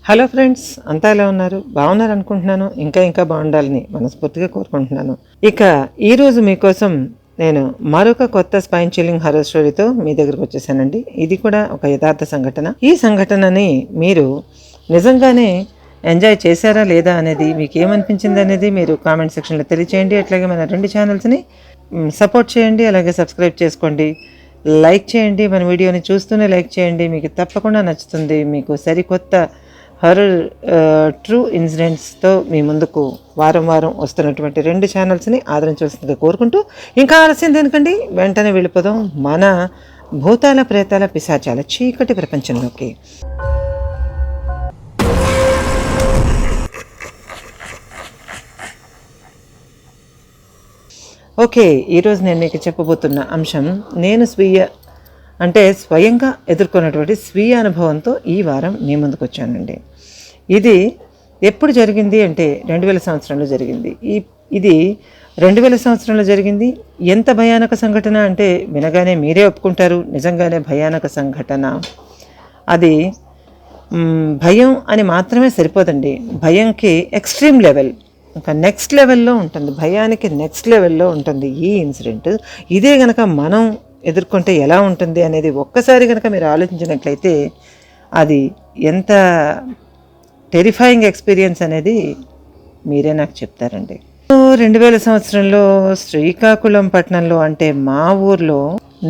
Hello friends, అంతా ఎలా ఉన్నారు? బాగున్నారు అనుకుంటున్నాను. ఇంకా బాగుండాలని మనస్ఫూర్తిగా కోరుకుంటున్నాను. ఇక ఈరోజు మీకోసం నేను మరొక కొత్త స్పైన్ చిల్లింగ్ హారర్ స్టోరీతో మీ దగ్గరకు వచ్చేసానండి. ఇది కూడా ఒక యథార్థ సంఘటన. ఈ సంఘటనని మీరు నిజంగానే ఎంజాయ్ చేశారా లేదా అనేది, మీకు ఏమనిపించింది అనేది మీరు కామెంట్ సెక్షన్లో తెలియచేయండి. అట్లాగే మన 2 ఛానల్స్ని సపోర్ట్ చేయండి, అలాగే సబ్స్క్రైబ్ చేసుకోండి, లైక్ చేయండి. మన వీడియోని చూస్తూనే లైక్ చేయండి, మీకు తప్పకుండా నచ్చుతుంది. మీకు సరికొత్త హర్రర్ ట్రూ ఇన్సిడెంట్స్తో మీ ముందుకు వారం వస్తున్నటువంటి 2 ఛానల్స్ని ఆదరించవలసిందిగా కోరుకుంటూ, ఇంకా ఆలస్యం దేనికండి, వెంటనే వెళ్ళిపోదాం మన భూతాల ప్రేతాల పిశాచాల చీకటి ప్రపంచంలోకి. ఓకే, ఈరోజు నేను మీకు చెప్పబోతున్న అంశం నేను స్వయంగా ఎదుర్కొన్నటువంటి స్వీయ అనుభవంతో ఈ వారం మీ ముందుకు వచ్చానండి. ఇది ఎప్పుడు జరిగింది అంటే 2000 సంవత్సరంలో జరిగింది. ఇది 2000 సంవత్సరంలో జరిగింది. ఎంత భయానక సంఘటన అంటే వినగానే మీరే ఒప్పుకుంటారు, నిజంగానే భయానక సంఘటన. అది భయం అని మాత్రమే సరిపోదండి, భయంకి ఎక్స్ట్రీమ్ లెవెల్, ఇంకా నెక్స్ట్ లెవెల్లో ఉంటుంది, భయానికి నెక్స్ట్ లెవెల్లో ఉంటుంది ఈ ఇన్సిడెంట్. ఇదే కనుక మనం ఎదుర్కొంటే ఎలా ఉంటుంది అనేది ఒక్కసారి కనుక మీరు ఆలోచించినట్లయితే అది ఎంత టెరిఫైయింగ్ ఎక్స్పీరియన్స్ అనేది మీరే నాకు చెప్తారండి. 2000 సంవత్సరంలో శ్రీకాకుళం పట్టణంలో, అంటే మా ఊర్లో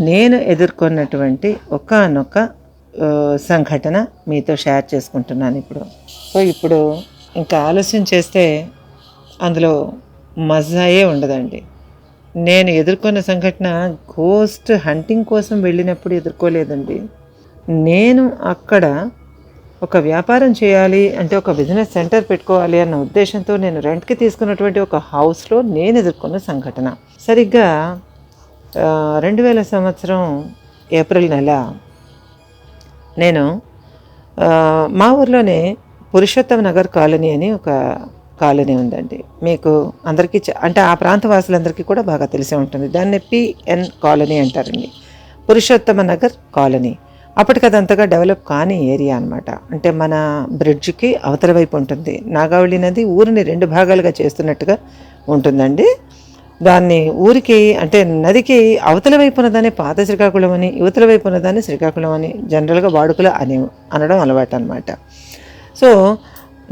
నేను ఎదుర్కొన్నటువంటి ఒకానొక సంఘటన మీతో షేర్ చేసుకుంటున్నాను ఇప్పుడు. ఇప్పుడు ఇంకా ఆలస్యం చేస్తే అందులో మజాయే ఉండదండి. నేను ఎదుర్కొన్న సంఘటన గోస్ట్ హంటింగ్ కోసం వెళ్ళినప్పుడు ఎదుర్కోలేదండి. నేను అక్కడ ఒక వ్యాపారం చేయాలి అంటే, ఒక బిజినెస్ సెంటర్ పెట్టుకోవాలి అన్న ఉద్దేశంతో నేను రెంట్కి తీసుకున్నటువంటి ఒక హౌస్లో నేను ఎదుర్కొన్న సంఘటన. సరిగ్గా 2000 సంవత్సరం ఏప్రిల్ నెల నేను మా ఊర్లోనే పురుషోత్తమ నగర్ కాలనీ అని ఒక కాలనీ ఉందండి. మీకు అందరికీ అంటే ఆ ప్రాంత వాసులందరికీ కూడా బాగా తెలిసే ఉంటుంది. దాన్ని పిఎన్ కాలనీ అంటారండి, పురుషోత్తమ నగర్ కాలనీ. అప్పటికి అంతగా డెవలప్ కాని ఏరియా అనమాట. అంటే మన బ్రిడ్జ్కి అవతల వైపు ఉంటుంది. నాగావళి నది ఊరిని 2 భాగాలుగా చేస్తున్నట్టుగా ఉంటుందండి. దాన్ని ఊరికి అంటే నదికి అవతల వైపు ఉన్నదాన్ని పాత శ్రీకాకుళం అని, యువతల వైపు ఉన్నదాన్ని శ్రీకాకుళం అని జనరల్గా వాడుకలో అనడం అలవాటు అనమాట. సో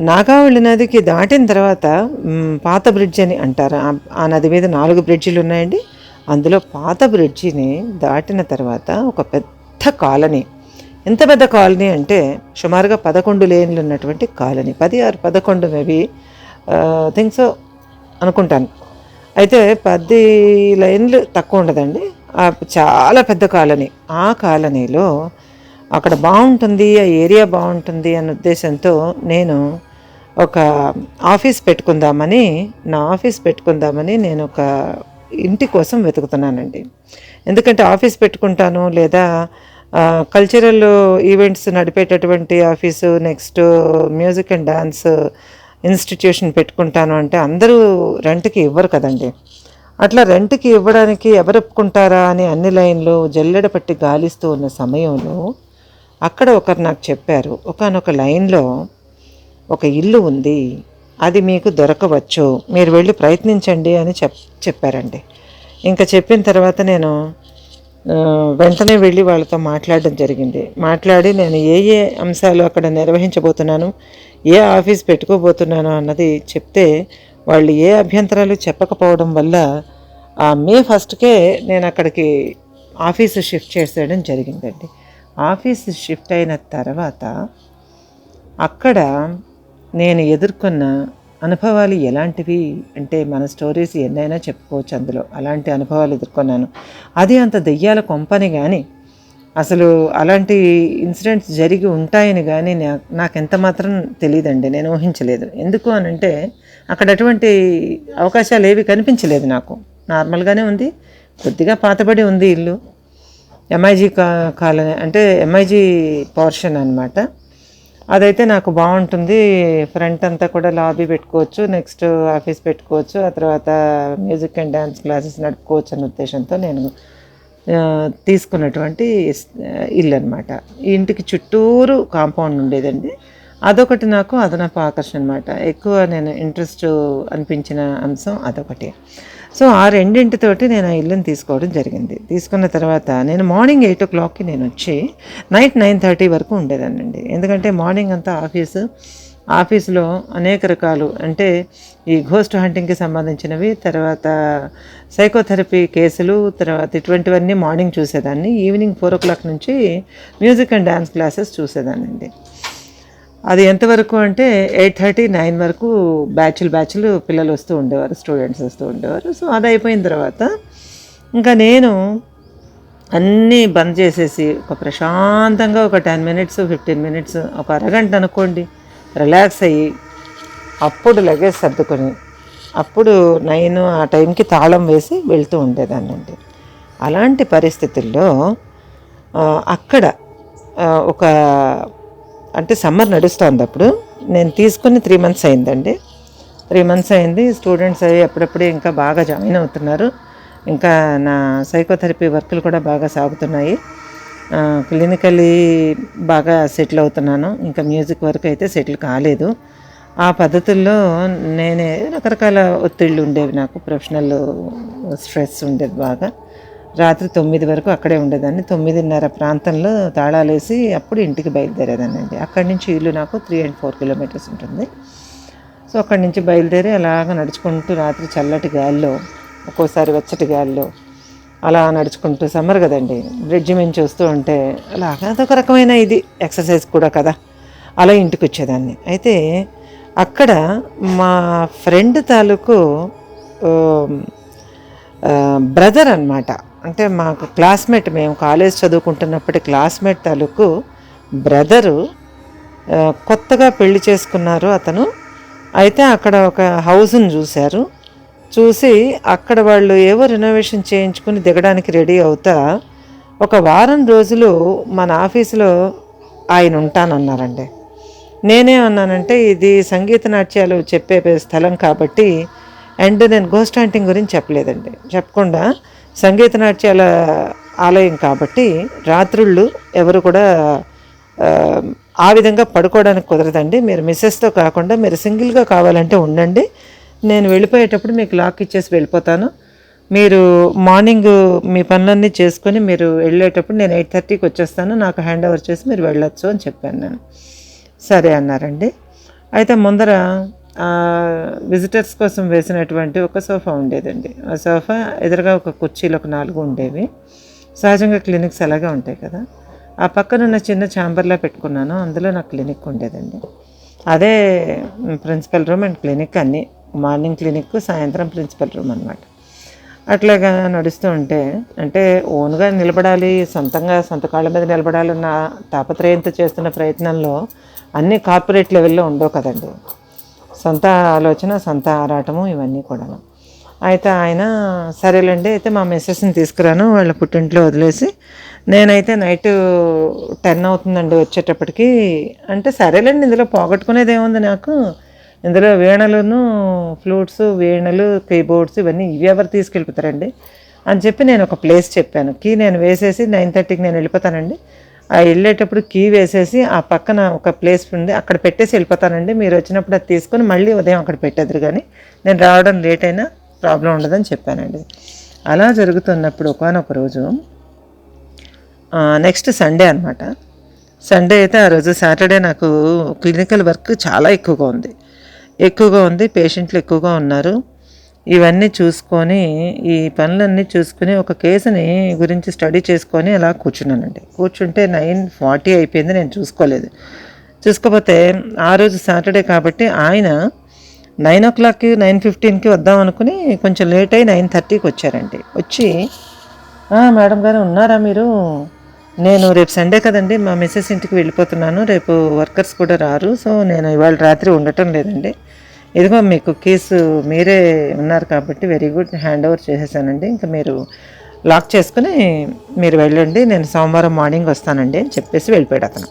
నాగావళి నదికి దాటిన తర్వాత పాత బ్రిడ్జ్ అని అంటారు. ఆ నది మీద 4 బ్రిడ్జిలు ఉన్నాయండి. అందులో పాత బ్రిడ్జిని దాటిన తర్వాత ఒక పెద్ద కాలనీ. ఎంత పెద్ద కాలనీ అంటే సుమారుగా 11 లేన్లు ఉన్నటువంటి కాలనీ. 10 or 11 మేబీ థింక్స్ అనుకుంటాను. అయితే 10 లైన్లు తక్కువ ఉండదండి. చాలా పెద్ద కాలనీ. ఆ కాలనీలో అక్కడ బాగుంటుంది, ఆ ఏరియా బాగుంటుంది అన్న ఉద్దేశంతో నేను ఒక ఆఫీస్ పెట్టుకుందామని నేను ఒక ఇంటి కోసం వెతుకుతున్నానండి. ఎందుకంటే ఆఫీస్ పెట్టుకుంటాను లేదా కల్చరల్ ఈవెంట్స్ నడిపేటటువంటి office, next music and dance institution పెట్టుకుంటాను అంటే అందరూ రెంట్కి ఇవ్వరు కదండి. అట్లా రెంట్కి ఇవ్వడానికి ఎవరు ఒప్పుకుంటారా అని అన్ని లైన్లు జల్లెడ పట్టి గాలిస్తూ ఉన్న సమయంలో అక్కడ ఒకరు నాకు చెప్పారు, ఒకానొక లైన్లో ఒక ఇల్లు ఉంది, అది మీకు దొరకవచ్చు, మీరు వెళ్ళి ప్రయత్నించండి అని చెప్పారండి. ఇంకా చెప్పిన తర్వాత నేను వెంటనే వెళ్ళి వాళ్ళతో మాట్లాడడం జరిగింది. మాట్లాడి నేను ఏ అంశాలు అక్కడ నిర్వహించబోతున్నాను, ఏ ఆఫీస్ పెట్టుకోబోతున్నాను అన్నది చెప్తే వాళ్ళు ఏ అభ్యంతరాలు చెప్పకపోవడం వల్ల మే 1కే నేను అక్కడికి ఆఫీసు షిఫ్ట్ చేసేయడం జరిగిందండి. ఆఫీస్ షిఫ్ట్ అయిన తర్వాత అక్కడ నేను ఎదుర్కొన్న అనుభవాలు ఎలాంటివి అంటే, మన స్టోరీస్ ఎన్నైనా చెప్పుకోవచ్చు అందులో. అలాంటి అనుభవాలు ఎదుర్కొన్నాను. అది అంత దెయ్యాల కొంపని కానీ, అసలు అలాంటి ఇన్సిడెంట్స్ జరిగి ఉంటాయని కానీ నాకెంత మాత్రం తెలియదండి, నేను ఊహించలేదు. ఎందుకు అనంటే అక్కడ అటువంటి అవకాశాలు ఏవి కనిపించలేదు నాకు. నార్మల్గానే ఉంది, కొద్దిగా పాతబడి ఉంది ఇల్లు. ఎంఐజీ కాలనీ అంటే ఎంఐజీ పోర్షన్ అనమాట. అదైతే నాకు బాగుంటుంది. ఫ్రంట్ అంతా కూడా లాబీ పెట్టుకోవచ్చు, నెక్స్ట్ ఆఫీస్ పెట్టుకోవచ్చు, ఆ తర్వాత మ్యూజిక్ అండ్ డ్యాన్స్ క్లాసెస్ నడుపుకోవచ్చు అన్న ఉద్దేశంతో నేను తీసుకున్నటువంటి ఇల్లు అనమాట. ఈ ఇంటికి చుట్టూరు కాంపౌండ్ ఉండేదండి. అదొకటి నాకు అదనపు ఆకర్షణ అనమాట. ఎక్కువ నేను ఇంట్రెస్ట్ అనిపించిన అంశం అదొకటి. సో ఆ రెండింటితోటి నేను ఆ ఇల్లుని తీసుకోవడం జరిగింది. తీసుకున్న తర్వాత నేను మార్నింగ్ 8 o'clockకి నేను వచ్చి నైట్ 9:30 వరకు ఉండేదానండి. ఎందుకంటే మార్నింగ్ అంతా ఆఫీసులో అనేక రకాలు, అంటే ఈ ఘోస్ట్ హంటింగ్కి సంబంధించినవి, తర్వాత సైకోథెరపీ కేసులు, తర్వాత ఇటువంటివన్నీ మార్నింగ్ చూసేదాన్ని. ఈవినింగ్ 4 o'clock నుంచి మ్యూజిక్ అండ్ డ్యాన్స్ క్లాసెస్ చూసేదానండి. అది ఎంతవరకు అంటే 8:30, 9 వరకు బ్యాచ్లు పిల్లలు వస్తూ ఉండేవారు, స్టూడెంట్స్ వస్తూ ఉండేవారు. సో అది అయిపోయిన తర్వాత ఇంకా నేను అన్నీ బంద్ చేసేసి ఒక ప్రశాంతంగా ఒక 10 minutes, 15 minutes, ఒక అరగంట అనుకోండి, రిలాక్స్ అయ్యి అప్పుడు లగేజ్ సర్దుకొని అప్పుడు 9 ఆ టైంకి తాళం వేసి వెళ్తూ ఉండేదాన్నండి. అలాంటి పరిస్థితుల్లో అక్కడ ఒక, అంటే సమ్మర్ నడుస్తుంది అప్పుడు, నేను తీసుకుని 3 months అయిందండి. 3 months అయింది. స్టూడెంట్స్ అవి అప్పుడప్పుడే ఇంకా బాగా జాయిన్ అవుతున్నారు. ఇంకా నా సైకోథెరపీ వర్కులు కూడా బాగా సాగుతున్నాయి. క్లినికలీ బాగా సెటిల్ అవుతున్నాను. ఇంకా మ్యూజిక్ వరకు అయితే సెటిల్ కాలేదు. ఆ పద్ధతుల్లో నేనే రకరకాల ఒత్తిళ్ళు ఉండేవి, నాకు ప్రొఫెషనల్ స్ట్రెస్ ఉండేది బాగా. రాత్రి 9 వరకు అక్కడే ఉండేదాన్ని. 9:30 ప్రాంతంలో తాళాలేసి అప్పుడు ఇంటికి బయలుదేరేదానండి. అక్కడి నుంచి ఇల్లు నాకు 3 and 4 kilometers ఉంటుంది. సో అక్కడి నుంచి బయలుదేరి అలాగ నడుచుకుంటూ రాత్రి చల్లటి గాల్లో, ఒక్కోసారి వెచ్చటి గాల్లో అలా నడుచుకుంటూ, సమ్మర్ కదండి, బ్రిడ్జి మించి వస్తూ ఉంటే అలాగ అదొక రకమైన ఇది ఎక్సర్సైజ్ కూడా కదా, అలా ఇంటికి వచ్చేదాన్ని. అయితే అక్కడ మా ఫ్రెండ్ తాలూకు బ్రదర్ అనమాట, అంటే మాకు క్లాస్మేట్, మేము కాలేజ్ చదువుకుంటున్నప్పటి క్లాస్మేట్ తాలూకు బ్రదరు కొత్తగా పెళ్లి చేసుకున్నారు అతను. అయితే అక్కడ ఒక హౌస్ని చూసి అక్కడ వాళ్ళు ఏవో రెనోవేషన్ చేయించుకుని దిగడానికి రెడీ అవుతా ఒక వారం రోజులు మన ఆఫీసులో ఆయన ఉంటానన్నారండి. నేనేమన్నానంటే ఇది సంగీత నాట్యాలు చెప్పే స్థలం కాబట్టి, అండ్ నేను గోస్ట్ హంటింగ్ గురించి చెప్పలేదండి. చెప్పకుండా సంగీత నాట్యాల ఆలయం కాబట్టి రాత్రుళ్ళు ఎవరు కూడా ఆ విధంగా పడుకోవడానికి కుదరదండి. మీరు మిస్సెస్తో కాకుండా మీరు సింగిల్గా కావాలంటే ఉండండి, నేను వెళ్ళిపోయేటప్పుడు మీకు లాక్ ఇచ్చేసి వెళ్ళిపోతాను. మీరు మార్నింగ్ మీ పనులన్నీ చేసుకొని మీరు వెళ్ళేటప్పుడు నేను 8:30కి వచ్చేస్తాను, నాకు హ్యాండ్ ఓవర్ చేసి మీరు వెళ్ళొచ్చు అని చెప్పాను నేను. సరే అన్నారండి. అయితే ముందర విజిటర్స్ కోసం వేసినటువంటి ఒక సోఫా ఉండేదండి. ఆ సోఫా ఎదురుగా ఒక కుర్చీలు ఒక 4 ఉండేవి. సహజంగా క్లినిక్స్ అలాగే ఉంటాయి కదా. ఆ పక్కన ఉన్న చిన్న ఛాంబర్లా పెట్టుకున్నాను, అందులో నాకు క్లినిక్ ఉండేదండి. అదే ప్రిన్సిపల్ రూమ్ అండ్ క్లినిక్ అన్నీ. మార్నింగ్ క్లినిక్, సాయంత్రం ప్రిన్సిపల్ రూమ్ అనమాట. అట్లాగా నడుస్తూ ఉంటే, అంటే ఓన్గా నిలబడాలి, సొంత కాళ్ళ మీద నిలబడాలన్న తాపత్రయంతో చేస్తున్న ప్రయత్నంలో అన్నీ కార్పొరేట్ లెవెల్లో ఉండవు కదండి. సొంత ఆలోచన, సొంత ఆరాటము ఇవన్నీ కూడా. అయితే ఆయన సరేలేండి, అయితే మా మిస్సెస్ని తీసుకురాను, వాళ్ళ పుట్టింట్లో వదిలేసి నేనైతే నైట్ 10 అవుతుందండి వచ్చేటప్పటికి. అంటే సరేలేండి, ఇందులో పోగొట్టుకునేది ఏముంది నాకు, ఇందులో వీణలును ఫ్లూట్స్, వీణలు, కీబోర్డ్స్ ఇవన్నీ ఇవి ఎవరు తీసుకెళ్ళిపోతారండి అని చెప్పి నేను ఒక ప్లేస్ చెప్పాను. కీ నేను వేసేసి 9:30కి నేను వెళ్ళిపోతానండి, ఆ వెళ్ళేటప్పుడు కీ వేసేసి ఆ పక్కన ఒక ప్లేస్ ఉంది అక్కడ పెట్టేసి వెళ్ళిపోతానండి, మీరు వచ్చినప్పుడు అది తీసుకొని మళ్ళీ ఉదయం అక్కడ పెట్టేద్దరు, కానీ నేను రావడం లేట్ అయినా ప్రాబ్లం ఉండదని చెప్పానండి. అలా జరుగుతున్నప్పుడు ఒకానొక రోజు, నెక్స్ట్ సండే అనమాట, సండే అయితే ఆ రోజు సాటర్డే నాకు క్లినికల్ వర్క్ చాలా ఎక్కువగా ఉంది, పేషెంట్లు ఎక్కువగా ఉన్నారు. ఇవన్నీ చూసుకొని, ఈ పనులన్నీ చూసుకుని ఒక కేసుని గురించి స్టడీ చేసుకొని అలా కూర్చున్నానండి. కూర్చుంటే 9:40 అయిపోయింది, నేను చూసుకోపోతే ఆ రోజు సాటర్డే కాబట్టి ఆయన 9 o'clock 9:15కి వద్దాం అనుకుని కొంచెం లేట్ అయ్యి 9:30కి వచ్చారండి. వచ్చి మేడం గారు ఉన్నారా మీరు, నేను రేపు సండే కదండి మా మిస్సెస్ ఇంటికి వెళ్ళిపోతున్నాను, రేపు వర్కర్స్ కూడా రారు, సో నేను ఇవాళ రాత్రి ఉండటం లేదండి, ఇదిగో మీకు కేసు మీరే ఉన్నారు కాబట్టి వెరీ గుడ్, హ్యాండ్ ఓవర్ చేసేసానండి, ఇంకా మీరు లాక్ చేసుకుని మీరు వెళ్ళండి, నేను సోమవారం మార్నింగ్ వస్తానండి అని చెప్పేసి వెళ్ళిపోయాడు అతను.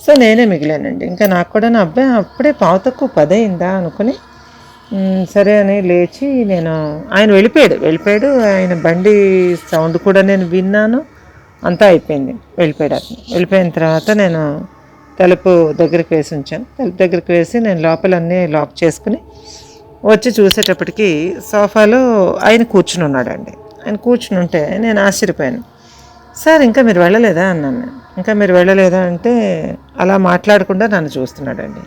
సో నేనే మిగిలానండి. ఇంకా నాకు కూడా నా అబ్బాయి అప్పుడే 9:15 అనుకుని సరే అని లేచి ఆయన వెళ్ళిపోయాడు. ఆయన బండి సౌండ్ కూడా నేను విన్నాను. అంతా అయిపోయింది. వెళ్ళిపోయాడు అతను. వెళ్ళిపోయిన తర్వాత నేను తలుపు దగ్గరికి వేసి ఉంచాను. తలుపు దగ్గరికి వేసి నేను లోపలన్నీ లాక్ చేసుకుని వచ్చి చూసేటప్పటికి సోఫాలో ఆయన కూర్చుని ఉన్నాడండి. ఆయన కూర్చుని ఉంటే నేను ఆశ్చర్యపోయాను. సార్ ఇంకా మీరు వెళ్ళలేదా అన్నాను నేను. ఇంకా మీరు వెళ్ళలేదా అంటే అలా మాట్లాడకుండా నన్ను చూస్తున్నాడండి.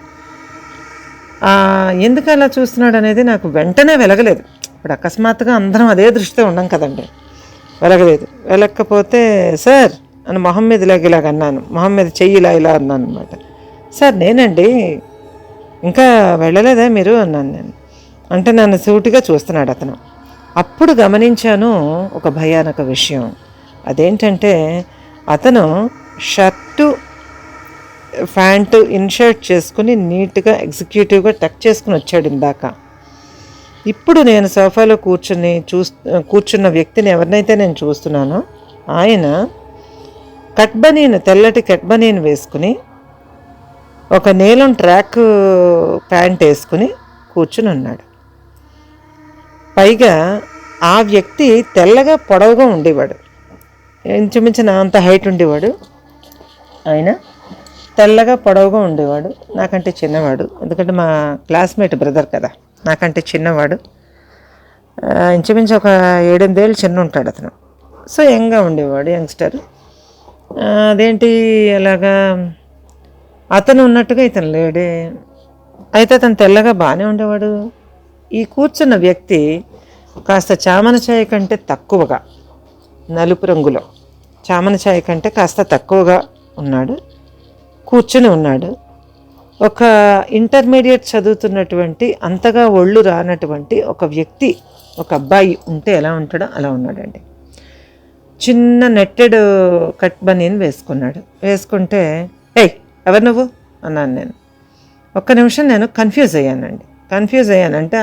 ఎందుకు అలా చూస్తున్నాడు అనేది నాకు వెంటనే వెలగలేదు. ఇప్పుడు అకస్మాత్తుగా అందరం అదే దృష్టితో ఉన్నాం కదండి. వెళ్ళకపోతే సార్ అని మొహం మీద ఇలాగ అన్నాను. మొహం మీద చెయ్యి ఇలా అన్నాను అనమాట. సార్ నేనండి, ఇంకా వెళ్ళలేదా మీరు అన్నాను నేను. అంటే నన్ను సూటిగా చూస్తున్నాడు అతను. అప్పుడు గమనించాను ఒక భయానక విషయం. అదేంటంటే అతను షర్టు ప్యాంటు ఇన్షర్ట్ చేసుకుని నీట్గా ఎగ్జిక్యూటివ్గా టక్ చేసుకుని వచ్చాడు ఇందాక. ఇప్పుడు నేను సోఫాలో కూర్చున్న వ్యక్తిని ఎవరినైతే నేను చూస్తున్నానో ఆయన తెల్లటి కట్ బనీన్ వేసుకుని ఒక నీలం ట్రాక్ ప్యాంట్ వేసుకుని కూర్చుని ఉన్నాడు. పైగా ఆ వ్యక్తి తెల్లగా పొడవుగా ఉండేవాడు. ఇంచుమించు నా అంత హైట్ ఉండేవాడు. ఆయన తెల్లగా పొడవుగా ఉండేవాడు. నాకంటే చిన్నవాడు, ఎందుకంటే మా క్లాస్మేట్ బ్రదర్ కదా, నాకంటే చిన్నవాడు. ఇంచుమించు ఒక 7-8 ఏళ్ళు చిన్న ఉంటాడు అతను. సో యంగ్గా ఉండేవాడు, యంగ్స్టర్. అదేంటి అలాగా అతను ఉన్నట్టుగా ఇతను లేడే. అయితే అతను తెల్లగా బాగానే ఉండేవాడు. ఈ కూర్చున్న వ్యక్తి కాస్త చామన ఛాయ కంటే తక్కువగా, నలుపు రంగులో చామన ఛాయ కంటే కాస్త తక్కువగా కూర్చుని ఉన్నాడు. ఒక ఇంటర్మీడియట్ చదువుతున్నటువంటి, అంతగా ఒళ్ళు రానటువంటి ఒక వ్యక్తి, ఒక అబ్బాయి ఉంటే ఎలా ఉంటాడో అలా ఉన్నాడండి. చిన్న నెట్టెడ్ కట్ బనీన్ వేసుకుంటే ఏయ్ ఎవరు నువ్వు అన్నాను నేను. ఒక్క నిమిషం నేను కన్ఫ్యూజ్ అయ్యానంటే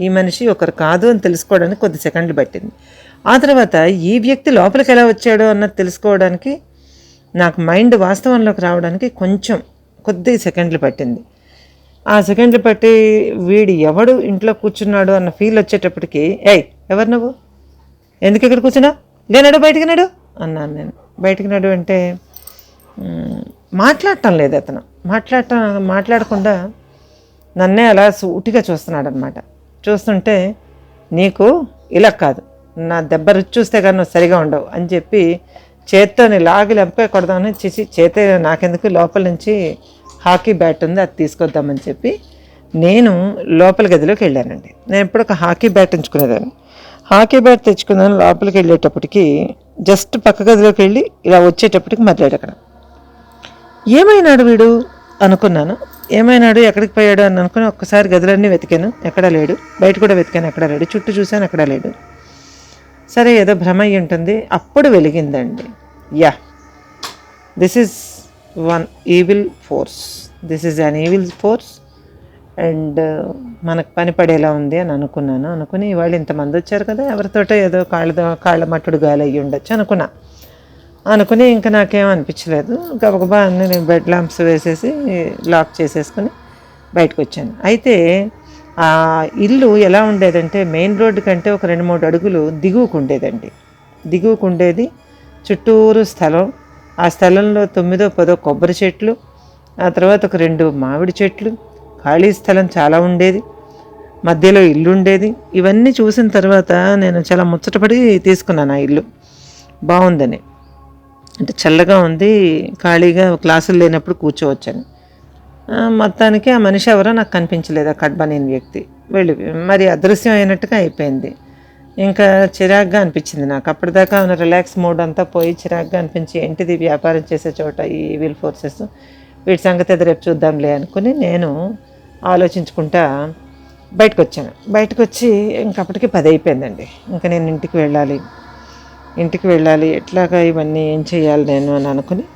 ఈ మనిషి ఒకరు కాదు అని తెలుసుకోవడానికి కొద్ది సెకండ్లు పట్టింది. ఆ తర్వాత ఈ వ్యక్తి లోపలికి ఎలా వచ్చాడో అన్నది తెలుసుకోవడానికి, నాకు మైండ్ వాస్తవంలోకి రావడానికి కొద్ది సెకండ్లు పట్టింది. ఆ సెకండ్లు పట్టి వీడు ఎవడు ఇంట్లో కూర్చున్నాడు అన్న ఫీల్ వచ్చేటప్పటికి ఏయ్ ఎవరు నువ్వు, ఎందుకు ఇక్కడ కూర్చున్నా, లేనాడు బయటికి నాడు అన్నాను నేను. బయటికి నాడు అంటే మాట్లాడటం లేదు అతను. మాట్లాడకుండా నన్నే అలా సూటిగా చూస్తున్నాడు అనమాట. చూస్తుంటే నీకు ఇలా కాదు, నా దెబ్బ రుచి చూస్తే కానీ నువ్వు సరిగా ఉండవు అని చెప్పి చేత్తోని లాగి లెంపే కొడదామని చేతే నాకెందుకు లోపల నుంచి హాకీ బ్యాట్ ఉంది, అది తీసుకొద్దామని చెప్పి నేను లోపల గదిలోకి వెళ్ళానండి. నేను ఎప్పుడు ఒక హాకీ బ్యాట్ తెచ్చుకునేదాన్ని. హాకీ బ్యాట్ తెచ్చుకున్నాను. లోపలికి వెళ్ళేటప్పటికి జస్ట్ పక్క గదిలోకి వెళ్ళి ఇలా వచ్చేటప్పటికి మర్యాడు అక్కడ. ఏమైనాడు వీడు అనుకున్నాను. ఏమైనాడు, ఎక్కడికి పోయాడు అని అనుకుని ఒక్కసారి గదులన్నీ వెతికాను, ఎక్కడా లేడు. బయట కూడా వెతికాను, ఎక్కడా లేడు. చుట్టూ చూశాను, ఎక్కడా లేడు. సరే ఏదో భ్రమ అయ్యి ఉంటుంది. అప్పుడు వెలిగిందండి. This is one evil force, and మనకు పని పడేలా ఉంది అని అనుకుని వాళ్ళు ఇంతమంది వచ్చారు కదా, ఎవరితోటో ఏదో కాళ్ళ మట్టుడు గాలి అయ్యి ఉండొచ్చు అనుకుని ఇంకా నాకేం అనిపించలేదు. గబగబా అన్నీ నేను బెడ్ ల్యాంప్స్ వేసేసి లాక్ చేసేసుకుని బయటకు వచ్చాను. అయితే ఆ ఇల్లు ఎలా ఉండేదంటే మెయిన్ రోడ్డు కంటే ఒక 2-3 అడుగులు దిగువకు ఉండేది. చుట్టూరు స్థలం. ఆ స్థలంలో 9-10 కొబ్బరి చెట్లు, ఆ తర్వాత ఒక 2 మామిడి చెట్లు, ఖాళీ స్థలం చాలా ఉండేది, మధ్యలో ఇల్లు ఉండేది. ఇవన్నీ చూసిన తర్వాత నేను చాలా ముచ్చటపడి తీసుకున్నాను ఆ ఇల్లు. బాగుందని, అంటే చల్లగా ఉంది, ఖాళీగా క్లాసులు లేనప్పుడు కూర్చోవచ్చని. మొత్తానికి ఆ మనిషి ఎవరో నాకు కనిపించలేదు. ఆ కట్ బనీన్ వ్యక్తి మరి అదృశ్యం అయినట్టుగా అయిపోయింది. ఇంకా చిరాగ్గా అనిపించింది నాకు. అప్పటిదాకా ఉన్న రిలాక్స్ మూడ్ అంతా పోయి చిరాగ్గా అనిపించి ఏంటిది వ్యాపారం చేసే చోట ఈ ఈవిల్ ఫోర్సెస్, వీటి సంగతి అది రేపు చూద్దాంలే అనుకుని నేను ఆలోచించుకుంటా బయటకు వచ్చి ఇంకప్పటికి 10 అయిపోయిందండి. ఇంకా నేను ఇంటికి వెళ్ళాలి, ఎట్లాగా ఇవన్నీ ఏం చేయాలి నేను అని అనుకుని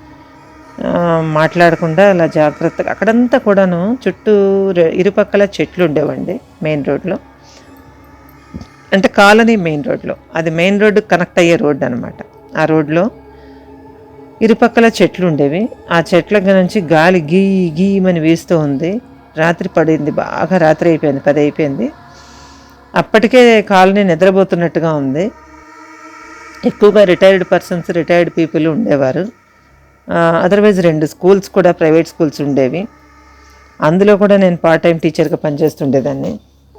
మాట్లాడకుండా అలా జాగ్రత్తగా అక్కడంతా కూడాను చుట్టూ ఇరుపక్కల చెట్లు ఉండేవండి. మెయిన్ రోడ్లో, అంటే కాలనీ మెయిన్ రోడ్లో, అది మెయిన్ రోడ్డు కనెక్ట్ అయ్యే రోడ్డు అనమాట. ఆ రోడ్లో ఇరుపక్కల చెట్లు ఉండేవి. ఆ చెట్ల నుంచి గాలి గీమని వీస్తూ ఉంది. రాత్రి పడింది, బాగా రాత్రి అయిపోయింది, 10 అయిపోయింది. అప్పటికే కాలనీ నిద్రపోతున్నట్టుగా ఉంది. ఎక్కువగా రిటైర్డ్ పర్సన్స్, రిటైర్డ్ పీపుల్ ఉండేవారు. అదర్వైజ్ 2 స్కూల్స్ కూడా ప్రైవేట్ స్కూల్స్ ఉండేవి. అందులో కూడా నేను పార్ట్ టైం టీచర్గా పనిచేస్తుండేదాన్ని.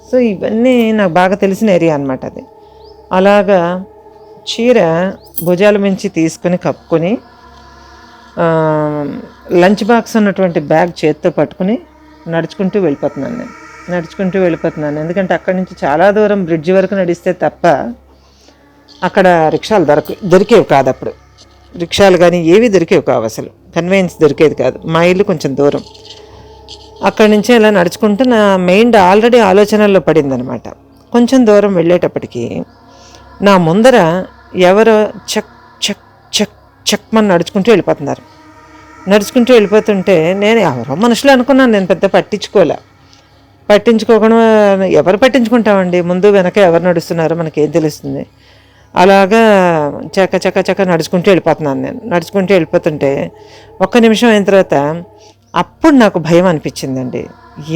సో ఇవన్నీ నాకు బాగా తెలిసిన ఏరియా అనమాట అది. అలాగా చీర భుజాల మించి తీసుకుని కప్పుకొని లంచ్ బాక్స్ ఉన్నటువంటి బ్యాగ్ చేత్తో పట్టుకుని నడుచుకుంటూ వెళ్ళిపోతున్నాను. ఎందుకంటే అక్కడి నుంచి చాలా దూరం బ్రిడ్జ్ వరకు నడిస్తే తప్ప అక్కడ రిక్షాలు దొరికేవి కాదు. అప్పుడు రిక్షాలు కానీ ఏవి దొరికేవి కావు, అసలు కన్వీనియన్స్ దొరికేది కాదు. మా ఇల్లు కొంచెం దూరం. అక్కడి నుంచి ఇలా నడుచుకుంటూ నా మైండ్ ఆల్రెడీ ఆలోచనల్లో పడిందనమాట. కొంచెం దూరం వెళ్ళేటప్పటికి నా ముందర ఎవరో చక్ చక్ చక్ చక్మని నడుచుకుంటూ వెళ్ళిపోతుంటే నేను ఎవరో మనుషులు అనుకున్నాను. నేను పెద్ద పట్టించుకోకుండా ఎవరు పట్టించుకుంటామండి, ముందు వెనక ఎవరు నడుస్తున్నారో మనకేం తెలుస్తుంది. అలాగా చక్క నడుచుకుంటూ వెళ్ళిపోతుంటే ఒక్క నిమిషం అయిన తర్వాత అప్పుడు నాకు భయం అనిపించిందండి.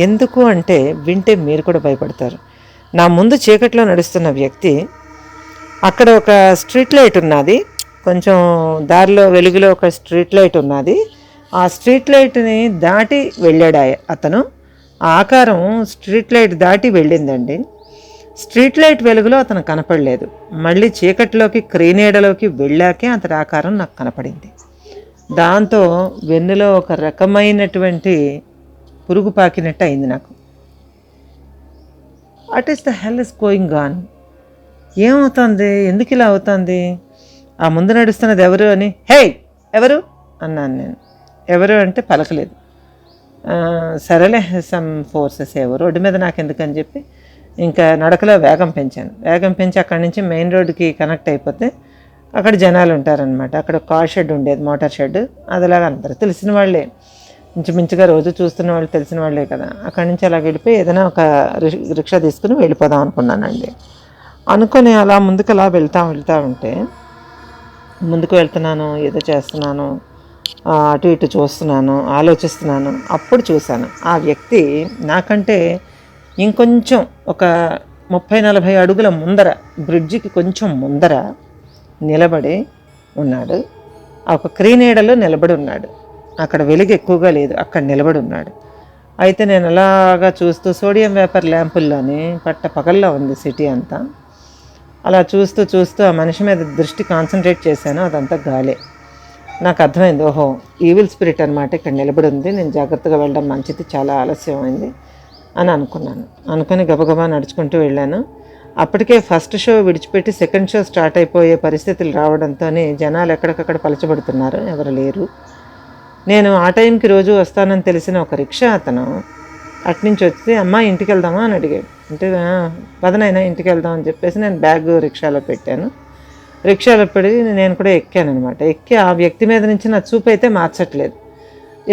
ఎందుకు అంటే వింటే మీరు కూడా భయపడతారు. నా ముందు చీకట్లో నడుస్తున్న వ్యక్తి, అక్కడ ఒక స్ట్రీట్ లైట్ ఉన్నది, కొంచెం దారిలో వెలుగులో ఒక స్ట్రీట్ లైట్ ఉన్నది. ఆ స్ట్రీట్ లైట్ని దాటి వెళ్ళాడు అతను. ఆ ఆకారం స్ట్రీట్ లైట్ దాటి వెళ్ళిందండి. స్ట్రీట్ లైట్ వెలుగులో అతను కనపడలేదు. మళ్ళీ చీకట్లోకి క్రీనీడలోకి వెళ్ళాకే అతని ఆకారం నాకు కనపడింది. దాంతో వెన్నులో ఒక రకమైనటువంటి పురుగు పాకినట్టు అయింది నాకు. What is the hell is going on? ఏమవుతుంది, ఎందుకు ఇలా అవుతుంది? ఆ ముందు నడుస్తున్నది ఎవరు అని, హే ఎవరు అన్నాను నేను. ఎవరు అంటే పలకలేదు. సరేలే, సమ్ ఫోర్సెస్ ఏవో రోడ్డు మీద నాకు ఎందుకని చెప్పి ఇంకా నడకలో వేగం పెంచి అక్కడి నుంచి మెయిన్ రోడ్డుకి కనెక్ట్ అయిపోతే అక్కడ జనాలు ఉంటారనమాట. అక్కడ కార్ షెడ్ ఉండేది, మోటార్ షెడ్. అదిలాగా అందరూ తెలిసిన వాళ్ళే, ఇంచుమించుగా రోజు చూస్తున్న వాళ్ళు తెలిసిన వాళ్ళే కదా. అక్కడి నుంచి అలా వెళ్ళిపోయి ఏదైనా ఒక రిక్షా తీసుకుని వెళ్ళిపోదాం అనుకున్నానండి. అనుకొని అలా ముందుకు అలా వెళ్తూ ఉంటే ముందుకు వెళ్తున్నాను, ఏదో చేస్తున్నాను, అటు ఇటు చూస్తున్నాను, ఆలోచిస్తున్నాను. అప్పుడు చూశాను ఆ వ్యక్తి నాకంటే ఇంకొంచెం ఒక 30-40 అడుగుల ముందర, బ్రిడ్జికి కొంచెం ముందర నిలబడి ఉన్నాడు. ఒక క్రీనీడలో నిలబడి ఉన్నాడు. అక్కడ వెలుగు ఎక్కువగా లేదు, అక్కడ నిలబడి ఉన్నాడు. అయితే నేను అలాగా చూస్తూ, సోడియం వేపర్ ల్యాంపుల్లోని పగల్లో ఉంది సిటీ అంతా. అలా చూస్తూ ఆ మనిషి మీద దృష్టి కాన్సన్ట్రేట్ చేశాను. అదంతా గాలే. నాకు అర్థమైంది, ఓహో ఈవిల్ స్పిరిట్ అనమాట ఇక్కడ నిలబడి ఉంది, నేను జాగ్రత్తగా వెళ్ళడం మంచిది, చాలా ఆలస్యం అయింది అని అనుకుని గబగబా నడుచుకుంటూ వెళ్ళాను. అప్పటికే ఫస్ట్ షో విడిచిపెట్టి సెకండ్ షో స్టార్ట్ అయిపోయే పరిస్థితులు రావడంతోనే జనాలు ఎక్కడికక్కడ పలచబడుతున్నారు, ఎవరు లేరు. నేను ఆ టైంకి రోజు వస్తానని తెలిసిన ఒక రిక్షా అతను అట్నుంచి వచ్చి, అమ్మా ఇంటికి వెళ్దామా అని అడిగాడు. అంటే పదనైనా ఇంటికి వెళ్దాం అని చెప్పేసి నేను బ్యాగ్ రిక్షాలో పెట్టాను. రిక్షాలో పెడి నేను కూడా ఎక్కాను అనమాట. ఎక్కి ఆ వ్యక్తి మీద నుంచి నా చూపు అయితే మార్చట్లేదు.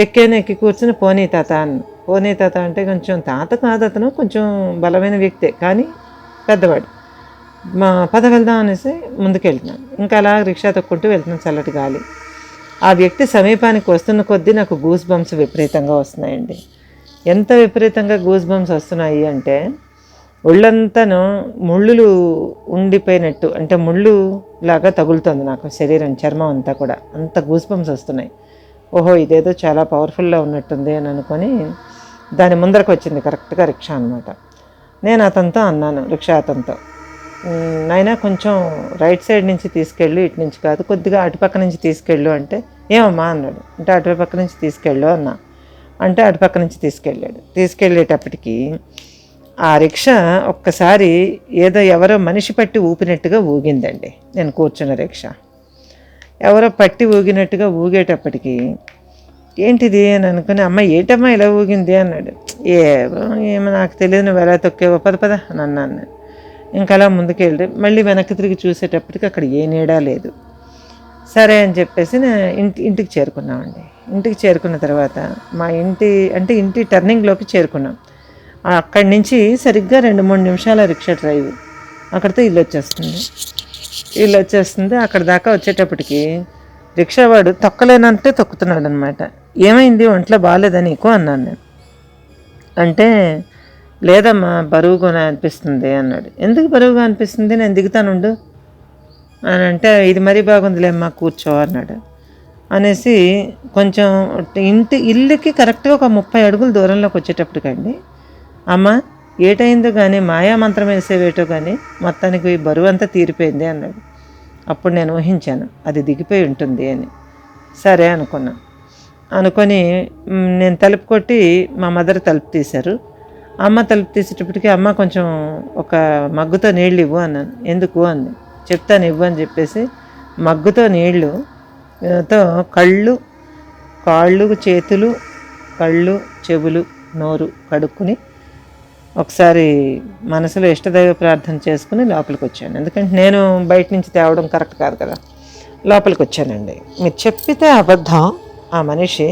ఎక్కి కూర్చుని పోనీ తాత అంటే కొంచెం తాత కాదు అతను, కొంచెం బలమైన వ్యక్తే కానీ పెద్దవాడు. పద వెళ్దాం అనేసి ముందుకు వెళ్తున్నాను. ఇంకా అలా రిక్షా తొక్కుంటూ వెళ్తున్నాను, చల్లటి గాలి. ఆ వ్యక్తి సమీపానికి వస్తున్న కొద్దీ నాకు గూస్ బంప్స్ విపరీతంగా వస్తున్నాయండి. ఎంత విపరీతంగా గూస్ బంప్స్ వస్తున్నాయి అంటే ఒళ్ళంతాను ముళ్ళులు ఉండిపోయినట్టు, అంటే ముళ్ళు లాగా తగులుతుంది నాకు శరీరం, చర్మం అంతా కూడా. అంత గూస్ బంప్స్ వస్తున్నాయి. ఓహో ఇదేదో చాలా పవర్ఫుల్గా ఉన్నట్టుంది అని అనుకొని దాని ముందరకు వచ్చింది కరెక్ట్గా రిక్షా అనమాట. నేను అతనితో అన్నాను, రిక్షా అతనితో, నాయనా కొంచెం రైట్ సైడ్ నుంచి తీసుకెళ్ళు, ఇటు నుంచి కాదు, కొద్దిగా అటుపక్క నుంచి తీసుకెళ్ళు అంటే, ఏమమ్మా అన్నాడు. అంటే అటుపక్క నుంచి తీసుకెళ్ళు అన్నా. అంటే అటుపక్క నుంచి తీసుకెళ్ళేటప్పటికి ఆ రిక్షా ఒక్కసారి ఏదో ఎవరో మనిషి పట్టి ఊపినట్టుగా ఊగిందండి. నేను కూర్చున్న రిక్షా ఎవరో పట్టి ఊగినట్టుగా ఊగేటప్పటికి ఏంటిది అని అనుకుని, అమ్మ ఏంటమ్మా ఇలా ఊగింది అన్నాడు. ఏమో నాకు తెలియదు, నువ్వు ఎలా తొక్కేవో, పద అని అన్నాను. ఇంకా అలా ముందుకెళ్ళి మళ్ళీ వెనక్కి తిరిగి చూసేటప్పటికి అక్కడ ఏ నీడా లేదు. సరే అని చెప్పేసి నేను ఇంటికి చేరుకున్నామండి. ఇంటికి చేరుకున్న తర్వాత మా ఇంటి టర్నింగ్లోకి చేరుకున్నాం. అక్కడి నుంచి సరిగ్గా 2-3 నిమిషాల రిక్షా డ్రైవ్, అక్కడితో ఇల్లు వచ్చేస్తుంది. అక్కడ దాకా వచ్చేటప్పటికి రిక్షావాడు తొక్కలేనంటే తొక్కుతున్నాడు అనమాట. ఏమైంది, ఒంట్లో బాగాలేదా నీకు అన్నాను నేను. అంటే లేదమ్మా బరువుగా అనిపిస్తుంది అన్నాడు. ఎందుకు బరువుగా అనిపిస్తుంది, నేను దిగుతానుండు అని అంటే, ఇది మరీ బాగుందిలేమ్మా కూర్చో అన్నాడు. అనేసి కొంచెం ఇల్లుకి కరెక్ట్గా ఒక 30 అడుగుల దూరంలోకి వచ్చేటప్పటికండి, అమ్మ ఏటైందో కానీ మాయా మంత్రం వేసేవేటో కానీ మొత్తానికి బరువు అంతా తీరిపోయింది అన్నాడు. అప్పుడు నేను ఊహించాను అది దిగిపోయి ఉంటుంది అని. సరే అనుకొని నేను తలుపు కొట్టి మా మదర్ తలుపు తీశారు. అమ్మ తలుపు తీసేటప్పటికి, అమ్మ కొంచెం ఒక మగ్గుతో నీళ్ళు ఇవ్వు అన్నాను. ఎందుకు అంది. చెప్తాను ఇవ్వు అని చెప్పేసి మగ్గుతో నీళ్ళు తో కళ్ళు, కాళ్ళు, చేతులు, కళ్ళు, చెవులు, నోరు కడుక్కుని ఒకసారి మనసులో ఇష్టదైవ ప్రార్థన చేసుకుని లోపలికి వచ్చాను. ఎందుకంటే నేను బయట నుంచి తేవడం కరెక్ట్ కాదు కదా. లోపలికి వచ్చానండి. మీరు చెప్పితే అబద్ధం. ఆ మనిషి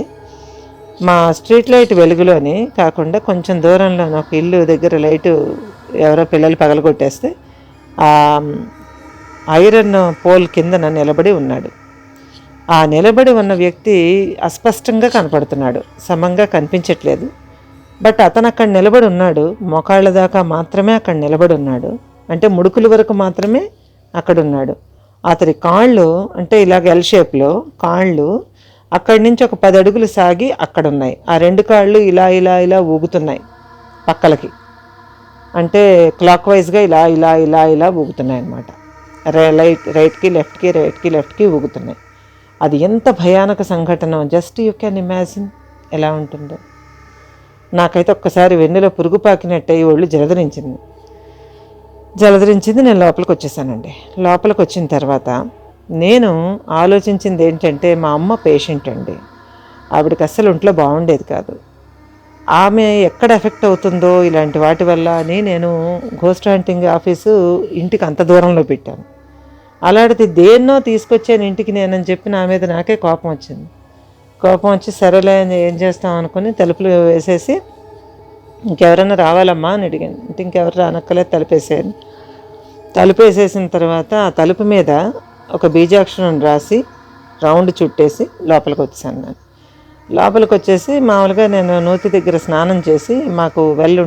మా స్ట్రీట్ లైట్ వెలుగులోని కాకుండా కొంచెం దూరంలో ఒక ఇల్లు దగ్గర లైటు ఎవరో పిల్లలు పగలగొట్టేస్తే ఆ ఐరన్ పోల్ కిందన నిలబడి ఉన్నాడు. ఆ నిలబడి ఉన్న వ్యక్తి అస్పష్టంగా కనపడుతున్నాడు, సమంగా కనిపించట్లేదు. బట్ అతను అక్కడ నిలబడి ఉన్నాడు. మోకాళ్ళ దాకా మాత్రమే అక్కడ నిలబడి ఉన్నాడు. అంటే ముడుకుల వరకు మాత్రమే అక్కడ ఉన్నాడు. అతడి కాళ్ళు అంటే ఇలాగ ఎల్ షేప్లో కాళ్ళు అక్కడి నుంచి ఒక 10 అడుగులు సాగి అక్కడ ఉన్నాయి. ఆ 2 కాళ్ళు ఇలా ఇలా ఇలా ఊగుతున్నాయి పక్కలకి, అంటే క్లాక్ వైజ్గా ఇలా ఇలా ఇలా ఇలా ఊగుతున్నాయి అన్నమాట. రైట్కి లెఫ్ట్కి ఊగుతున్నాయి. అది ఎంత భయానక సంఘటన, జస్ట్ యూ క్యాన్ ఇమాజిన్ ఎలా ఉంటుందో. నాకైతే ఒక్కసారి వెన్నెలో పురుగు పాకినట్టు ఒళ్ళు జలధరించింది. నేను లోపలికి వచ్చేసానండి. లోపలికి వచ్చిన తర్వాత నేను ఆలోచించింది ఏంటంటే, మా అమ్మ పేషెంట్ అండి. ఆవిడకి అస్సలు ఒంట్లో బాగుండేది కాదు. ఆమె ఎక్కడ ఎఫెక్ట్ అవుతుందో ఇలాంటి వాటి వల్ల అని నేను గోస్ట్ హంటింగ్ ఆఫీసు ఇంటికి అంత దూరంలో పెట్టాను. అలాంటిది దేన్నో తీసుకొచ్చాను ఇంటికి నేనని చెప్పి నా మీద నాకే కోపం వచ్చి సరేలే ఏం చేస్తాం అనుకుని తలుపులు వేసేసి, ఇంకెవరైనా రావాలమ్మా అని అడిగాను. ఇంకెవరు రానక్కలే తలుపేసేసిన తర్వాత ఆ తలుపు మీద ఒక బీజాక్షరం రాసి రౌండ్ చుట్టేసి లోపలికి వచ్చాను. నేను లోపలికి వచ్చేసి మామూలుగా నేను నూతి దగ్గర స్నానం చేసి, మాకు వెల్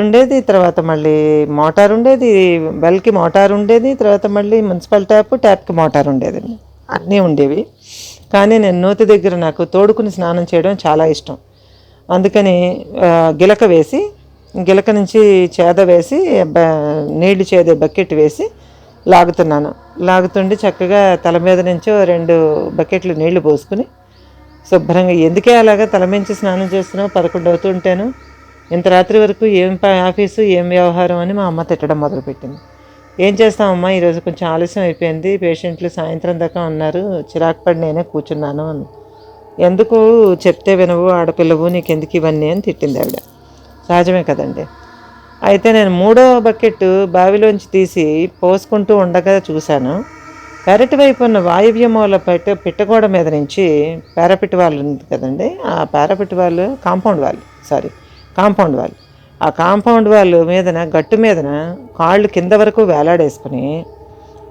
ఉండేది, తర్వాత మళ్ళీ మోటార్ ఉండేది, వెల్కి మోటార్ ఉండేది, తర్వాత మళ్ళీ మున్సిపల్ ట్యాప్కి మోటార్ ఉండేదండి, అన్నీ ఉండేవి. కానీ నేను నూతి దగ్గర నాకు తోడుకుని స్నానం చేయడం చాలా ఇష్టం. అందుకని గిలక నుంచి చేద వేసి నీళ్లు చేదే బకెట్ వేసి లాగుతుండి చక్కగా తల మీద నుంచో 2 బకెట్లు నీళ్లు పోసుకుని శుభ్రంగా, ఎందుకే అలాగా తల మించి స్నానం చేస్తున్నావు, 11 అవుతుంటేను, ఇంత రాత్రి వరకు ఏం ఆఫీసు ఏం వ్యవహారం అని మా అమ్మ తిట్టడం మొదలుపెట్టింది. ఏం చేస్తామమ్మా, ఈరోజు కొంచెం ఆలస్యం అయిపోయింది, పేషెంట్లు సాయంత్రం దాకా ఉన్నారు, చిరాకు పడి నేనే కూర్చున్నాను అని. ఎందుకు చెప్తే వినవు, ఆడపిల్లవు, నీకెందుకు ఇవన్నీ అని తిట్టింది ఆవిడ. సహజమే కదండి. అయితే నేను 3వ బకెట్ బావిలోంచి తీసి పోసుకుంటూ ఉండగా చూశాను, పెరటి వైపు ఉన్న వాయువ్య మూల పిట్టగోడ మీద నుంచి పారాపిట్ వాళ్ళు ఉంది కదండి, ఆ పారాపిట్ వాళ్ళు కాంపౌండ్ వాళ్ళు ఆ కాంపౌండ్ వాళ్ళు మీదన గట్టు మీదన కాళ్ళు కింద వరకు వేలాడేసుకుని,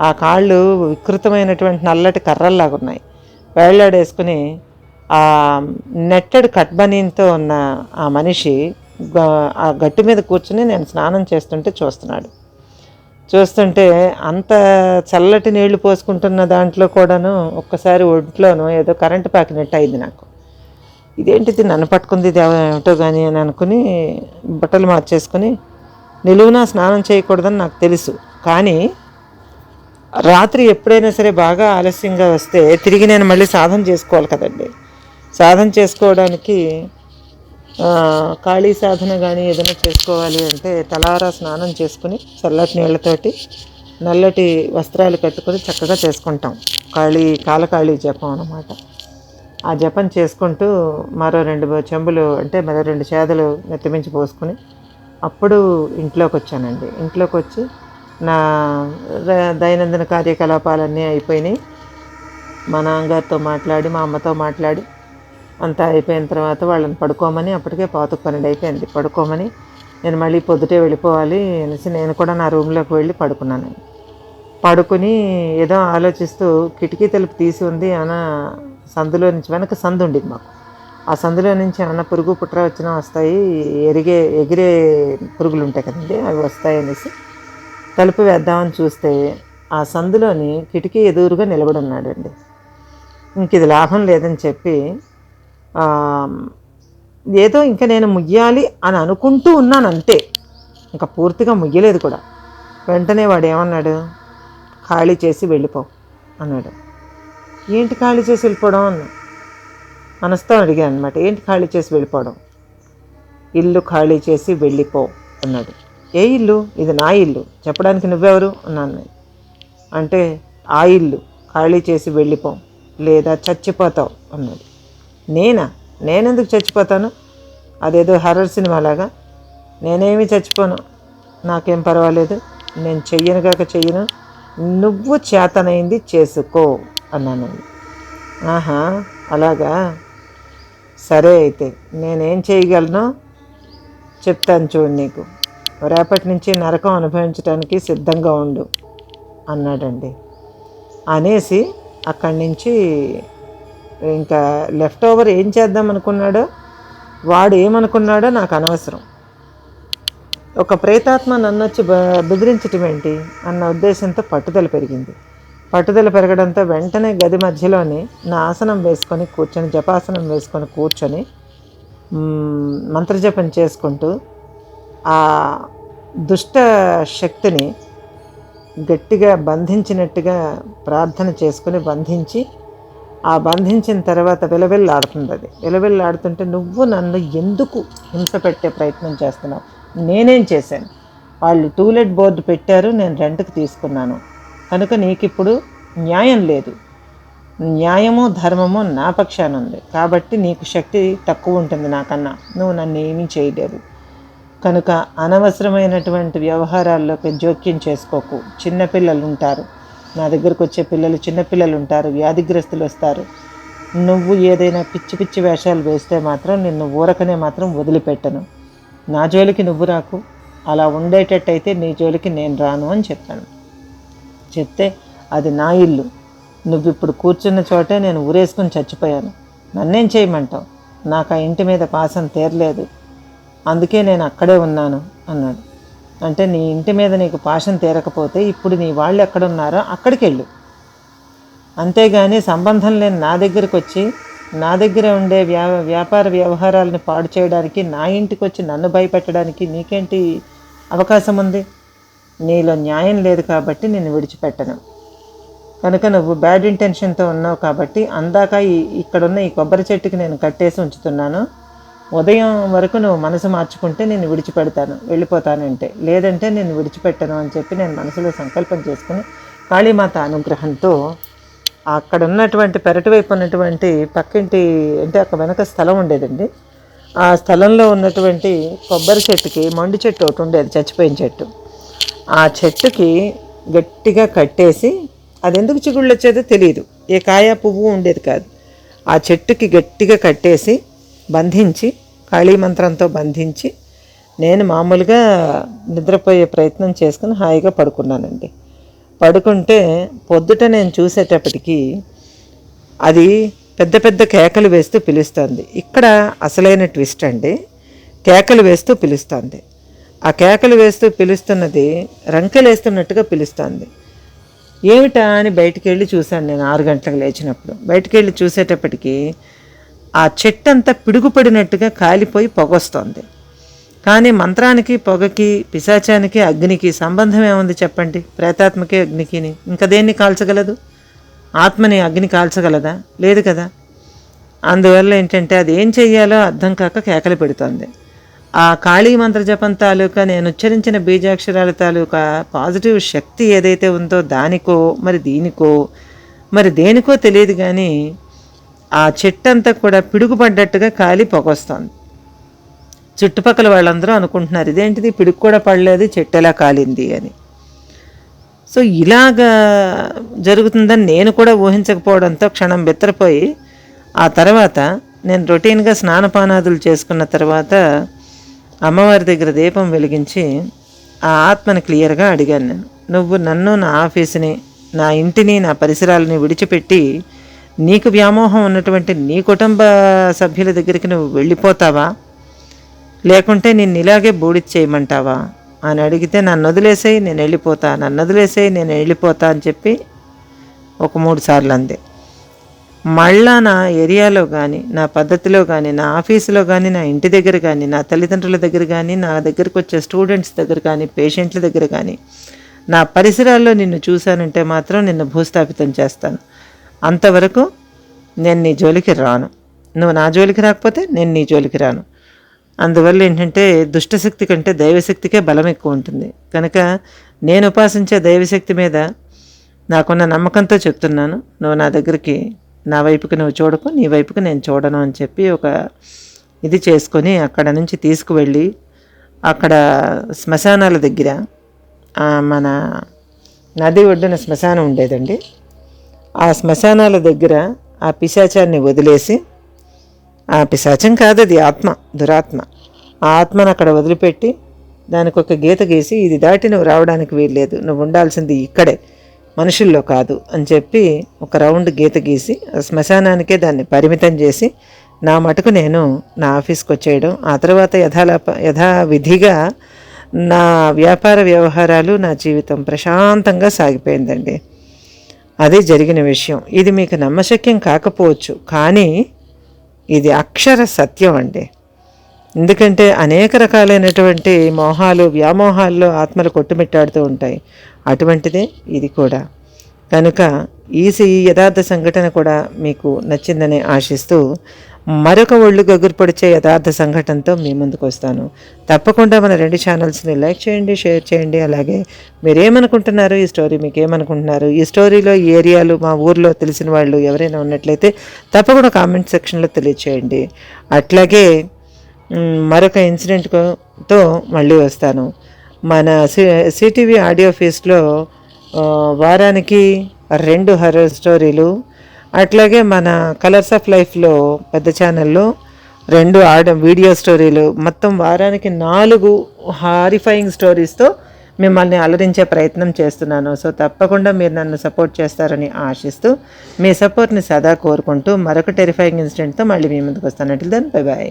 ఆ కాళ్ళు వికృతమైనటువంటి నల్లటి కర్రల్లాగా ఉన్నాయి, వేలాడేసుకుని ఆ నెట్టెడ్ కట్బనీన్తో ఉన్న ఆ మనిషి ఆ గట్టు మీద కూర్చుని నేను స్నానం చేస్తుంటే చూస్తుంటే అంత చల్లటి నీళ్లు పోసుకుంటున్న దాంట్లో కూడాను ఒక్కసారి ఒంట్లోనూ ఏదో కరెంటు పాకినట్టు అయింది నాకు. ఇదేంటిది నన్ను పట్టుకుంది ఇది ఏమిటో కానీ అని అనుకుని బట్టలు మార్చేసుకుని, నిలువునా స్నానం చేయకూడదని నాకు తెలుసు, కానీ రాత్రి ఎప్పుడైనా సరే బాగా ఆలస్యంగా వస్తే తిరిగి నేను మళ్ళీ సాధన చేసుకోవాలి కదండి. సాధన చేసుకోవడానికి ఖాళీ సాధన కానీ ఏదైనా చేసుకోవాలి అంటే తలారా స్నానం చేసుకుని చల్లటి నీళ్ళతోటి నల్లటి వస్త్రాలు కట్టుకొని చక్కగా చేసుకుంటాం. కాళీ జపం అన్నమాట. ఆ జపం చేసుకుంటూ మరో 2 చెంబులు అంటే మరో 2 చేదలు నెత్తిమించి పోసుకుని అప్పుడు ఇంట్లోకి వచ్చానండి. ఇంట్లోకి వచ్చి నా దైనందిన కార్యకలాపాలన్నీ అయిపోయినాయి. మా నాన్నగారితో మాట్లాడి, మా అమ్మతో మాట్లాడి అంతా అయిపోయిన తర్వాత వాళ్ళని పడుకోమని, అప్పటికే 11:12 అయిపోయింది, పడుకోమని నేను మళ్ళీ పొద్దుటే వెళ్ళిపోవాలి అనేసి నేను కూడా నా రూమ్లోకి వెళ్ళి పడుకున్నాను. పడుకుని ఏదో ఆలోచిస్తూ కిటికీ తలుపు తీసి ఉంది, సందులో నుంచి వెనక సందు ఉండేది మాకు, ఆ సందులో నుంచి ఏమన్నా పురుగు పుట్ర వచ్చినా వస్తాయి, ఎగిరే పురుగులు ఉంటాయి కదండి, అవి వస్తాయి అనేసి తలుపు వేద్దామని చూస్తే ఆ సందులోని కిటికీ ఎదురుగా నిలబడి ఉన్నాడండి. ఇంక ఇది లాభం లేదని చెప్పి ఏదో ఇంకా నేను ముయ్యాలి అని అనుకుంటూ ఉన్నాను అంతే, ఇంకా పూర్తిగా ముయ్యలేదు కూడా. వెంటనే వాడు ఏమన్నాడు, ఖాళీ చేసి వెళ్ళిపో అన్నాడు. ఏంటి ఖాళీ చేసి వెళ్ళిపోవడం అన్నా, మనసుతో అడిగాను అనమాట. ఏంటి ఖాళీ చేసి వెళ్ళిపోవడం? ఇల్లు ఖాళీ చేసి వెళ్ళిపో అన్నాడు. ఏ ఇల్లు? ఇది నా ఇల్లు, చెప్పడానికి నువ్వెవరు అన్నాను. అంటే ఆ ఇల్లు ఖాళీ చేసి వెళ్ళిపో లేదా చచ్చిపోతావు అన్నాడు. నేనెందుకు చచ్చిపోతాను? అదేదో హర్రర్ సినిమా లాగా. నేనేమి చచ్చిపోను, నాకేం పర్వాలేదు, నేను చెయ్యను, నువ్వు చేతనైంది చేసుకో అన్నాను. ఆహా అలాగా, సరే అయితే నేనేం చేయగలను చెప్తాను చూడు నీకు, రేపటి నుంచి నరకం అనుభవించడానికి సిద్ధంగా ఉండు అన్నాడండి. అనేసి అక్కడి నుంచి ఇంకా లెఫ్ట్ ఓవర్ ఏం చేద్దాం అనుకున్నాడో, వాడు ఏమనుకున్నాడో నాకు అనవసరం. ఒక ప్రేతాత్మ నన్ను వచ్చి బెదిరించటం ఏంటి అన్న ఉద్దేశంతో పట్టుదల పెరిగింది. పట్టుదల పెరగడంతో వెంటనే గది మధ్యలోనే నా ఆసనం వేసుకొని కూర్చొని, జపాసనం వేసుకొని కూర్చొని మంత్రజపం చేసుకుంటూ ఆ దుష్ట శక్తిని గట్టిగా బంధించినట్టుగా ప్రార్థన చేసుకుని బంధించి, ఆ బంధించిన తర్వాత విలవిల్లాడుతుంది. అది విలవిల్లాడుతుంటే, నువ్వు నన్ను ఎందుకు హింస పెట్టే ప్రయత్నం చేస్తున్నావు? నేనేం చేశాను? వాళ్ళు టూలెట్ బోర్డు పెట్టారు, నేను రెంట్కి తీసుకున్నాను కనుక నీకు ఇప్పుడు న్యాయం లేదు. న్యాయము ధర్మము నా పక్షాన ఉంది కాబట్టి నీకు శక్తి తక్కువ ఉంటుంది నాకన్నా, నువ్వు నన్ను ఏమీ చేయలేవు. కనుక అనవసరమైనటువంటి వ్యవహారాల్లోకి జోక్యం చేసుకోకు. చిన్నపిల్లలు ఉంటారు, నా దగ్గరకు వచ్చే పిల్లలు చిన్నపిల్లలు ఉంటారు, వ్యాధిగ్రస్తులు వస్తారు. నువ్వు ఏదైనా పిచ్చి పిచ్చి వేషాలు వేస్తే మాత్రం నిన్ను ఊరకనే మాత్రం వదిలిపెట్టను. నా జోలికి నువ్వు రాకు, అలా ఉండేటట్టయితే నీ జోలికి నేను రాను అని చెప్పాను. చెప్తే అది నా ఇల్లు, నువ్వు ఇప్పుడు కూర్చున్న చోటే నేను ఊరేసుకుని చచ్చిపోయాను, నన్నేం చేయమంటావు? నాకు ఆ ఇంటి మీద పాసం తీరలేదు, అందుకే నేను అక్కడే ఉన్నాను అన్నాడు. అంటే నీ ఇంటి మీద నీకు పాశం తీరకపోతే ఇప్పుడు నీ వాళ్ళు ఎక్కడున్నారో అక్కడికి వెళ్ళు, అంతేగాని సంబంధం లేని నా దగ్గరికి వచ్చి నా దగ్గర ఉండే వ్యాపార వ్యవహారాలను పాడు చేయడానికి, నా ఇంటికి వచ్చి నన్ను భయపెట్టడానికి నీకేంటి అవకాశం ఉంది? నీలో న్యాయం లేదు కాబట్టి నేను విడిచిపెట్టను. కనుక నువ్వు బ్యాడ్ ఇంటెన్షన్తో ఉన్నావు కాబట్టి అందాక ఇక్కడున్న ఈ కొబ్బరి చెట్టుకి నేను కట్టేసి ఉంచుతున్నాను, ఉదయం వరకు నువ్వు మనసు మార్చుకుంటే నేను విడిచిపెడతాను, వెళ్ళిపోతానంటే, లేదంటే నేను విడిచిపెట్టను అని చెప్పి నేను మనసులో సంకల్పం చేసుకుని కాళీమాత అనుగ్రహంతో అక్కడ ఉన్నటువంటి పెరటి వైపు ఉన్నటువంటి పక్కింటి, అంటే అక్కడ వెనక స్థలం ఉండేదండి, ఆ స్థలంలో ఉన్నటువంటి కొబ్బరి చెట్టుకి మొండి చెట్టు ఒకటి ఉండేది, చచ్చిపోయిన చెట్టు. ఆ చెట్టుకి గట్టిగా కట్టేసి, అది ఎందుకు చిగుళ్ళు వచ్చేదో తెలియదు, ఏ కాయ పువ్వు ఉండేది కాదు, ఆ చెట్టుకి గట్టిగా కట్టేసి బంధించి, కాళీమంత్రంతో బంధించి నేను మామూలుగా నిద్రపోయే ప్రయత్నం చేసుకుని హాయిగా పడుకున్నానండి. పడుకుంటే పొద్దుట నేను చూసేటప్పటికి అది పెద్ద పెద్ద కేకలు వేస్తూ పిలుస్తుంది. ఇక్కడ అసలైన ట్విస్ట్ అండి, కేకలు వేస్తూ పిలుస్తుంది. ఆ కేకలు వేస్తూ పిలుస్తున్నది రంకెలేస్తున్నట్టుగా పిలుస్తుంది. ఏమిటా అని బయటికి వెళ్ళి చూశాను నేను 6 గంటలకు లేచినప్పుడు. బయటికి వెళ్ళి చూసేటప్పటికి ఆ చెట్టు అంతా పిడుగుపడినట్టుగా కాలిపోయి పొగొస్తోంది. కానీ మంత్రానికి, పొగకి, పిశాచానికి, అగ్నికి సంబంధం ఏముంది చెప్పండి? ప్రేతాత్మకి, అగ్నికిని ఇంకా దేన్ని కాల్చగలదు? ఆత్మని అగ్ని కాల్చగలదా? లేదు కదా. అందువల్ల ఏంటంటే అది ఏం చెయ్యాలో అర్థం కాక కేకలు పెడుతోంది. ఆ కాళీ మంత్ర జపం తాలూకా నేను ఉచ్చరించిన బీజాక్షరాల తాలూకా పాజిటివ్ శక్తి ఏదైతే ఉందో దానికో మరి దీనికో మరి దేనికో తెలియదు, కానీ ఆ చెట్టు అంతా కూడా పిడుగుపడ్డట్టుగా కాలి పొగొస్తోంది. చుట్టుపక్కల వాళ్ళందరూ అనుకుంటున్నారు, ఇదేంటిది పిడుగు కూడా పడలేదు, చెట్టు ఎలా కాలింది అని. సో ఇలాగా జరుగుతుందని నేను కూడా ఊహించకపోవడంతో క్షణం బెత్తరపోయి, ఆ తర్వాత నేను రొటీన్గా స్నానపానాదులు చేసుకున్న తర్వాత అమ్మవారి దగ్గర దీపం వెలిగించి ఆ ఆత్మని క్లియర్గా అడిగాను నేను, నువ్వు నన్ను, నా ఆఫీసుని, నా ఇంటిని, నా పరిసరాలని విడిచిపెట్టి నీకు వ్యామోహం ఉన్నటువంటి నీ కుటుంబ సభ్యుల దగ్గరికి నువ్వు వెళ్ళిపోతావా, లేకుంటే నిన్ను ఇలాగే బూడిచ్చేయమంటావా అని అడిగితే, నన్ను వదిలేసేయి నేను వెళ్ళిపోతా, నన్ను వదిలేసేయి నేను వెళ్ళిపోతా అని చెప్పి ఒక 3 సార్లు అంది. మళ్ళా నా ఏరియాలో కానీ, నా పద్ధతిలో కానీ, నా ఆఫీసులో కానీ, నా ఇంటి దగ్గర కానీ, నా తల్లిదండ్రుల దగ్గర కానీ, నా దగ్గరకు వచ్చే స్టూడెంట్స్ దగ్గర కానీ, పేషెంట్ల దగ్గర కానీ, నా పరిసరాల్లో నిన్ను చూశానంటే మాత్రం నిన్ను భూస్థాపితం చేస్తాను. అంతవరకు నేను నీ జోలికి రాను. నువ్వు నా జోలికి రాకపోతే నేను నీ జోలికి రాను. అందువల్ల ఏంటంటే దుష్టశక్తి కంటే దైవశక్తికే బలం ఎక్కువ ఉంటుంది. కనుక నేను ఉపాసించే దైవశక్తి మీద నాకున్న నమ్మకంతో చెప్తున్నాను, నువ్వు నా దగ్గరికి, నా వైపుకి నువ్వు చూడకు, నీ వైపుకి నేను చూడను అని చెప్పి ఒక ఇది చేసుకొని అక్కడ నుంచి తీసుకువెళ్ళి అక్కడ శ్మశానాల దగ్గర, మన నది ఒడ్డున శ్మశానం ఉండేదండి, ఆ శ్మశానాల దగ్గర ఆ పిశాచాన్ని వదిలేసి, ఆ పిశాచం కాదు అది ఆత్మ, దురాత్మ, ఆ ఆత్మను అక్కడ వదిలిపెట్టి దానికి ఒక గీత గీసి, ఇది దాటి నువ్వు రావడానికి వీల్లేదు, నువ్వు ఉండాల్సింది ఇక్కడే, మనుషుల్లో కాదు అని చెప్పి ఒక రౌండ్ గీత గీసి ఆ శ్మశానానికే దాన్ని పరిమితం చేసి నా మటుకు నేను నా ఆఫీస్కి వచ్చేయడం. ఆ తర్వాత యథావిధిగా నా వ్యాపార వ్యవహారాలు, నా జీవితం ప్రశాంతంగా సాగిపోయిందండి. అదే జరిగిన విషయం. ఇది మీకు నమ్మశక్యం కాకపోవచ్చు, కానీ ఇది అక్షర సత్యం అండి. ఎందుకంటే అనేక రకాలైనటువంటి మోహాలు, వ్యామోహాల్లో ఆత్మలు కొట్టుమిట్టాడుతూ ఉంటాయి. అటువంటిదే ఇది కూడా. కనుక ఈ యథార్థ సంఘటన కూడా మీకు నచ్చిందని ఆశిస్తూ మరొక ఒళ్ళు గగుర్పొడిచే యథార్థ సంఘటనతో మీ ముందుకు వస్తాను. తప్పకుండా మన 2 ఛానల్స్ని లైక్ చేయండి, షేర్ చేయండి. అలాగే మీరేమనుకుంటున్నారు, ఈ స్టోరీ మీకు ఏమనుకుంటున్నారు, ఈ స్టోరీలో ఈ ఏరియాలు, మా ఊర్లో తెలిసిన వాళ్ళు ఎవరైనా ఉన్నట్లయితే తప్పకుండా కామెంట్ సెక్షన్లో తెలియచేయండి. అట్లాగే మరొక ఇన్సిడెంట్తో మళ్ళీ వస్తాను. మన సిటీవీ ఆడియో ఫీస్ట్లో వారానికి 2 హర్రర్ స్టోరీలు, అట్లాగే మన కలర్స్ ఆఫ్ లైఫ్లో పెద్ద ఛానల్లో 2 వీడియో స్టోరీలు, మొత్తం వారానికి 4 హారిఫైయింగ్ స్టోరీస్తో మిమ్మల్ని అలరించే ప్రయత్నం చేస్తున్నాను. సో తప్పకుండా మీరు నన్ను సపోర్ట్ చేస్తారని ఆశిస్తూ, మీ సపోర్ట్ని సదా కోరుకుంటూ మరొక టెరిఫైయింగ్ ఇన్సిడెంట్తో మళ్ళీ మీ ముందుకు వస్తాను. Until then bye bye.